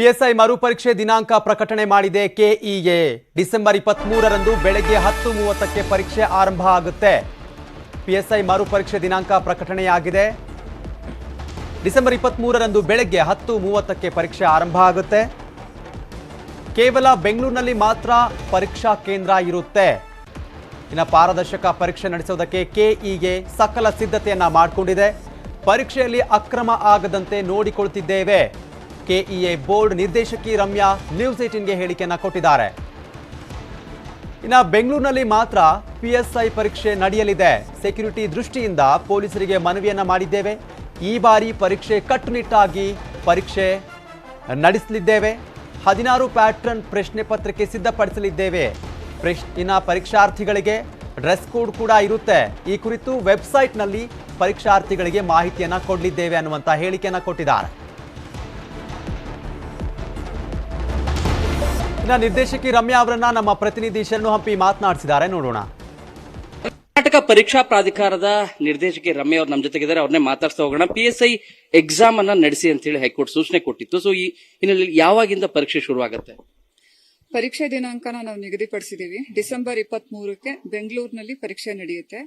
PSI ಮರುಪರೀಕ್ಷೆ ದಿನಾಂಕ ಪ್ರಕಟಣೆ ಮಾಡಿದೆ ಕೆಇಎ. ಡಿಸೆಂಬರ್ 23ರಂದು ಬೆಳಗ್ಗೆ 10:30ಕ್ಕೆ ಪರೀಕ್ಷೆ ಆರಂಭ ಆಗುತ್ತೆ. ಪಿಎಸ್ಐ ಮರುಪರೀಕ್ಷೆ ದಿನಾಂಕ ಪ್ರಕಟಣೆಯಾಗಿದೆ. ಡಿಸೆಂಬರ್ 23ರಂದು ಬೆಳಗ್ಗೆ 10:30ಕ್ಕೆ ಪರೀಕ್ಷೆ ಆರಂಭ ಆಗುತ್ತೆ. ಕೇವಲ ಬೆಂಗಳೂರಿನಲ್ಲಿ ಮಾತ್ರ ಪರೀಕ್ಷಾ ಕೇಂದ್ರ ಇರುತ್ತೆ. ಇನ್ನು ಪಾರದರ್ಶಕ ಪರೀಕ್ಷೆ ನಡೆಸೋದಕ್ಕೆ ಕೆಇಎ ಸಕಲ ಸಿದ್ಧತೆಯನ್ನ ಮಾಡಿಕೊಂಡಿದೆ. ಪರೀಕ್ಷೆಯಲ್ಲಿ ಅಕ್ರಮ ಆಗದಂತೆ ನೋಡಿಕೊಳ್ಳುತ್ತಿದ್ದೇವೆ. ಕೆಇಎ ಬೋರ್ಡ್ ನಿರ್ದೇಶಕಿ ರಮ್ಯಾ ನ್ಯೂಸ್ 18ಗೆ ಹೇಳಿಕೆಯನ್ನ ಕೊಟ್ಟಿದ್ದಾರೆ. ಇನ್ನು ಬೆಂಗಳೂರಿನಲ್ಲಿ ಮಾತ್ರ ಪಿಎಸ್ಐ ಪರೀಕ್ಷೆ ನಡೆಯಲಿದೆ. ಸೆಕ್ಯೂರಿಟಿ ದೃಷ್ಟಿಯಿಂದ ಪೊಲೀಸರಿಗೆ ಮನವಿಯನ್ನ ಮಾಡಿದ್ದೇವೆ. ಈ ಬಾರಿ ಪರೀಕ್ಷೆ ಕಟ್ಟುನಿಟ್ಟಾಗಿ ಪರೀಕ್ಷೆ ನಡೆಸಲಿದ್ದೇವೆ. 16 ಪ್ಯಾಟರ್ನ್ ಪ್ರಶ್ನೆ ಪತ್ರಿಕೆ ಸಿದ್ಧಪಡಿಸಲಿದ್ದೇವೆ. ಇನ್ನು ಪರೀಕ್ಷಾರ್ಥಿಗಳಿಗೆ ಡ್ರೆಸ್ ಕೋಡ್ ಕೂಡ ಇರುತ್ತೆ. ಈ ಕುರಿತು ವೆಬ್ಸೈಟ್ನಲ್ಲಿ ಪರೀಕ್ಷಾರ್ಥಿಗಳಿಗೆ ಮಾಹಿತಿಯನ್ನ ಕೊಡಲಿದ್ದೇವೆ ಅನ್ನುವಂಥ ಹೇಳಿಕೆಯನ್ನ ಕೊಟ್ಟಿದ್ದಾರೆ. ಇನ್ನು ನಿರ್ದೇಶಕಿ ರಮ್ಯಾ ಅವರನ್ನ ನಮ್ಮ ಪ್ರತಿನಿಧಿ ಶರಣು ಹಂಪಿ ಮಾತನಾಡಿಸಿದ್ದಾರೆ, ನೋಡೋಣ. ಕರ್ನಾಟಕ ಪರೀಕ್ಷಾ ಪ್ರಾಧಿಕಾರದ ನಿರ್ದೇಶಕಿ ರಮ್ಯಾ ಅವರು ನಮ್ಮ ಜೊತೆಗಿದ್ದಾರೆ. ಅವ್ರನ್ನೇ ಮಾತಾಡ್ತಾ ಹೋಗೋಣ. ಪಿಎಸ್ಐ ಎಕ್ಸಾಮ್ ಅನ್ನ ನಡೆಸಿ ಅಂತ ಹೇಳಿ ಹೈಕೋರ್ಟ್ ಸೂಚನೆ ಕೊಟ್ಟಿತ್ತು. ಸೊ ಈ ಹಿನ್ನೆಲೆಯಲ್ಲಿ ಯಾವಾಗಿಂದ ಪರೀಕ್ಷೆ ಶುರುವಾಗುತ್ತೆ? ಪರೀಕ್ಷೆ ದಿನಾಂಕನ ನಾವು ನಿಗದಿಪಡಿಸಿದೀವಿ. ಡಿಸೆಂಬರ್ 23ಕ್ಕೆ ಬೆಂಗಳೂರಿನಲ್ಲಿ ಪರೀಕ್ಷೆ ನಡೆಯುತ್ತೆ.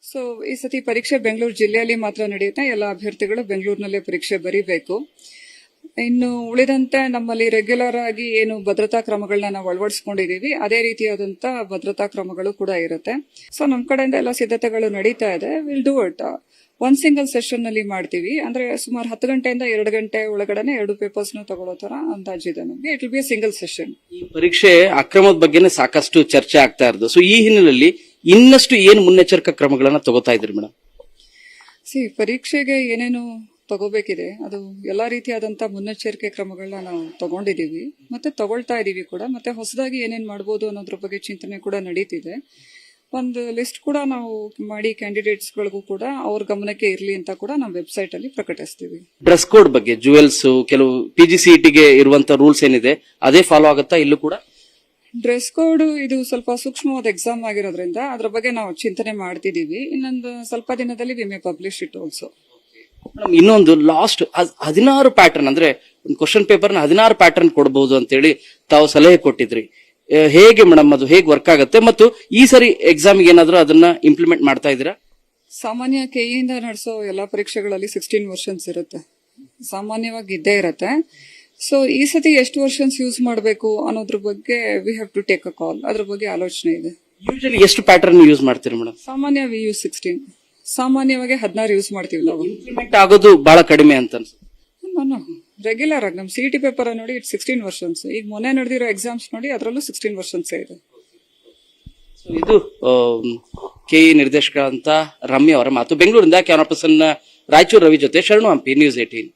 ಸೊ ಈ ಸತಿ ಪರೀಕ್ಷೆ ಬೆಂಗಳೂರು ಜಿಲ್ಲೆಯಲ್ಲಿ ಮಾತ್ರ ನಡೆಯುತ್ತೆ. ಎಲ್ಲ ಅಭ್ಯರ್ಥಿಗಳು ಬೆಂಗಳೂರಿನಲ್ಲೇ ಪರೀಕ್ಷೆ ಬರೀಬೇಕು. ಇನ್ನು ಉಳಿದಂತೆ ನಮ್ಮಲ್ಲಿ ರೆಗ್ಯುಲರ್ ಆಗಿ ಏನು ಭದ್ರತಾ ಕ್ರಮಗಳನ್ನ ನಾವು ಅಳವಡಿಸಿಕೊಂಡಿದೀವಿ, ಅದೇ ರೀತಿಯಾದಂತ ಭದ್ರತಾ ಕ್ರಮಗಳು ಕೂಡ ಇರುತ್ತೆ. ಸೊ ನಮ್ ಕಡೆಯಿಂದ ಎಲ್ಲ ಸಿದ್ಧತೆಗಳು ನಡೀತಾ ಇದೆ. Will do it. ಒಂದ್ ಸಿಂಗಲ್ ಸೆಷನ್ ನಲ್ಲಿ ಮಾಡ್ತೀವಿ. ಅಂದ್ರೆ ಸುಮಾರು 10 ಗಂಟೆಯಿಂದ 2 ಗಂಟೆ ಒಳಗಡೆ 2 ಪೇಪರ್ಸ್ ನ ತಗೊಳ್ಳೋ ತರ ಅಂದಾಜಿದೆ ನಮಗೆ. It will be single session. ಈ ಪರೀಕ್ಷೆ ಅಕ್ರಮದ ಬಗ್ಗೆನೇ ಸಾಕಷ್ಟು ಚರ್ಚೆ ಆಗ್ತಾ ಇರೋದು. ಸೊ ಈ ಹಿನ್ನೆಲೆಯಲ್ಲಿ ಇನ್ನಷ್ಟು ಏನು ಮುನ್ನೆಚ್ಚರಿಕಾ ಕ್ರಮಗಳನ್ನ ತಗೋತಾ ಇದ್ರಿ ಮೇಡಮ್? ಪರೀಕ್ಷೆಗೆ ಏನೇನು ತಗೋಬೇಕಿದೆ ಅದು ಎಲ್ಲಾ ರೀತಿಯಾದಂತ ಮುನ್ನೆಚ್ಚರಿಕೆ ಕ್ರಮಗಳನ್ನ ನಾವು ತಗೊಂಡಿದೀವಿ, ಮತ್ತೆ ತಗೊಳ್ತಾ ಇದೀವಿ ಕೂಡ. ಮತ್ತೆ ಹೊಸದಾಗಿ ಏನೇನ್ ಮಾಡಬಹುದು ಅನ್ನೋದ್ರ ಬಗ್ಗೆ ಚಿಂತನೆ ಕೂಡ ನಡೀತಿದೆ. ಒಂದು ಲಿಸ್ಟ್ ಕೂಡ ನಾವು ಮಾಡಿ ಕ್ಯಾಂಡಿಡೇಟ್ಸ್ ಗಳಿಗೂ ಕೂಡ ಅವ್ರ ಗಮನಕ್ಕೆ ಇರ್ಲಿ ಅಂತ ಕೂಡ ನಾವು ವೆಬ್ಸೈಟ್ ಅಲ್ಲಿ ಪ್ರಕಟಿಸ್ತೀವಿ. ಡ್ರೆಸ್ ಕೋಡ್ ಬಗ್ಗೆ ಜುವೆಲ್ಸ್ ಕೆಲವು PGCETಗೆ ಇರುವಂತ ರೂಲ್ಸ್ ಏನಿದೆ ಅದೇ ಫಾಲೋ ಆಗುತ್ತಾ ಇಲ್ಲೂ ಕೂಡ? ಡ್ರೆಸ್ ಕೋಡ್ ಇದು ಸ್ವಲ್ಪ ಸೂಕ್ಷ್ಮವಾದ ಎಕ್ಸಾಮ್ ಆಗಿರೋದ್ರಿಂದ ಅದ್ರ ಬಗ್ಗೆ ನಾವು ಚಿಂತನೆ ಮಾಡ್ತಿದೀವಿ. ಇನ್ನೊಂದು ಸ್ವಲ್ಪ ದಿನದಲ್ಲಿ we may publish it also. ಇನ್ನೊಂದು ಲಾಸ್ಟ್ 16 ಪ್ಯಾಟರ್ನ್ ಅಂದ್ರೆ ಒಂದು ಕ್ವಶನ್ ಪೇಪರ್ ನ 16 ಪ್ಯಾಟರ್ನ್ ಕೊಡಬಹುದು ಅಂತ ಹೇಳಿ ತಾವು ಸಲಹೆ ಕೊಟ್ಟಿದ್ರಿ. ಹೇಗೆ ಮೇಡಮ್ ಅದು ಹೇಗೆ ವರ್ಕ್ ಆಗುತ್ತೆ ಮತ್ತು ಈ ಸರಿ ಎಕ್ಸಾಮ್ ಏನಾದ್ರೂ ಅದನ್ನ ಇಂಪ್ಲಿಮೆಂಟ್ ಮಾಡ್ತಾ ಇದ್ದೀರಾ? ಸಾಮಾನ್ಯ ಕೆಇಯಿಂದ ನಡೆಸೋ ಎಲ್ಲಾ ಪರೀಕ್ಷೆಗಳಲ್ಲಿ 16 ವರ್ಷನ್ಸ್ ಇರುತ್ತೆ, ಸಾಮಾನ್ಯವಾಗಿ ಇದ್ದೇ ಇರುತ್ತೆ. ಸೊ ಈ ಸತಿ ಎಷ್ಟು ವರ್ಷನ್ಸ್ ಯೂಸ್ ಮಾಡಬೇಕು ಅನ್ನೋದ್ರ ಬಗ್ಗೆ we have to take a call. ಅದ್ರ ಬಗ್ಗೆ ಆಲೋಚನೆ ಇದೆ. ಯೂಶಲಿ ಎಷ್ಟು ಪ್ಯಾಟರ್ನ್ ಯೂಸ್ ಮಾಡ್ತೀರಿ ಮೇಡಮ್? ಸಾಮಾನ್ಯ ವಿ ಯೂಸ್ 16. ಸಾಮಾನ್ಯವಾಗಿ 16 ಯೂಸ್ ಮಾಡ್ತೀವಿ ನಾವು. ಇಂಪ್ಲಿಮೆಂಟ್ ಆಗೋದು ಬಹಳ ಕಡಿಮೆ ಅಂತ ಅನ್ಸುತ್ತೆ. ರೆಗ್ಯುಲರ್ ಆಗಿ ನಮ್ CET ಪೇಪರ್ ನೋಡಿ ಇಟ್ 16 ವರ್ಷನ್ಸ್. ಈಗ ಮೊನ್ನೆ ನಡೆದಿರೋ ಎಕ್ಸಾಮ್ಸ್ ನೋಡಿ ಅದರಲ್ಲೂ 16 ವರ್ಷನ್ಸ್ ಇದೆ. ಇದು ಕೆಇ ನಿರ್ದೇಶಕ ಅಂತ ರಮ್ಯಾ ಅವರ ಮಾತು. ಬೆಂಗಳೂರಿಂದ ಕ್ಯಾಮರಾ ಪರ್ಸನ್ ರಾಯಚೂರು ರವಿ ಜೊತೆ ಶರಣು ಹಂಪಿ, ನ್ಯೂಸ್ 18.